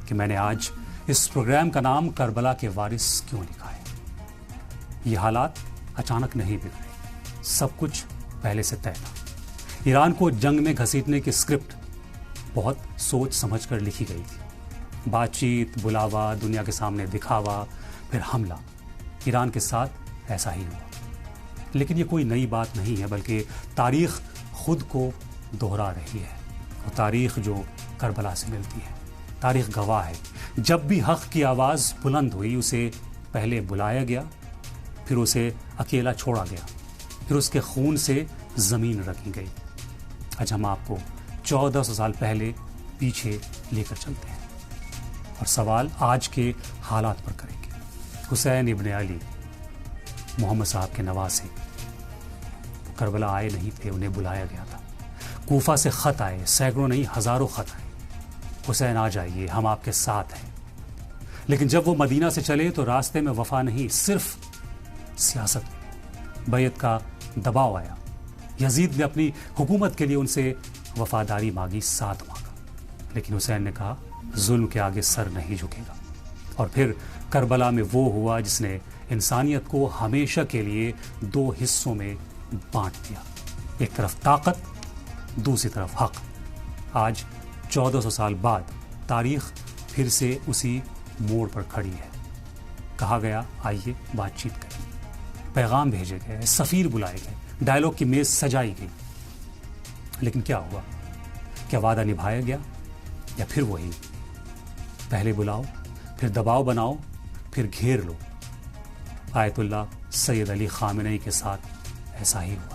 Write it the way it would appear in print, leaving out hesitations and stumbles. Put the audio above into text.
کہ میں نے آج اس پروگرام کا نام کربلا کے وارث کیوں لکھا ہے۔ یہ حالات اچانک نہیں بگڑے، سب کچھ پہلے سے طے تھا۔ ایران کو جنگ میں گھسیٹنے کی اسکرپٹ بہت سوچ سمجھ کر لکھی گئی تھی۔ بات چیت، بلاوا، دنیا کے سامنے دکھاوا، پھر حملہ۔ ایران کے ساتھ ایسا ہی ہوا۔ لیکن یہ کوئی نئی بات نہیں ہے، بلکہ تاریخ خود کو دہرا رہی ہے، وہ تاریخ جو کربلا سے ملتی ہے۔ تاریخ گواہ ہے، جب بھی حق کی آواز بلند ہوئی، اسے پہلے بلایا گیا، پھر اسے اکیلا چھوڑا گیا، پھر اس کے خون سے زمین رکھی گئی۔ آج ہم آپ کو 1400 سال پہلے پیچھے لے کر چلتے ہیں اور سوال آج کے حالات پر کریں گے۔ حسین ابن علی، محمد صاحب کے نواسے، کربلا آئے نہیں تھے، انہیں بلایا گیا تھا۔ کوفہ سے خط آئے، سینکڑوں نہیں ہزاروں خط آئے، حسین آ جائیے، ہم آپ کے ساتھ ہیں۔ لیکن جب وہ مدینہ سے چلے تو راستے میں وفا نہیں، صرف سیاست میں بیعت کا دباؤ آیا۔ یزید نے اپنی حکومت کے لیے ان سے وفاداری مانگی، ساتھ مانگا، لیکن حسین نے کہا ظلم کے آگے سر نہیں جھکے گا۔ اور پھر کربلا میں وہ ہوا جس نے انسانیت کو ہمیشہ کے لیے دو حصوں میں بانٹ دیا، ایک طرف طاقت، دوسری طرف حق۔ آج 1400 سال بعد تاریخ پھر سے اسی موڑ پر کھڑی ہے۔ کہا گیا آئیے بات چیت کریں، پیغام بھیجے گئے، سفیر بلائے گئے، ڈائلاگ کی میز سجائی گئی، لیکن کیا ہوا؟ کیا وعدہ نبھایا گیا یا پھر وہی پہلے بلاؤ، پھر دباؤ بناؤ، پھر گھیر لو؟ آیت اللہ سید علی خامنئی کے ساتھ ایسا ہی ہوا۔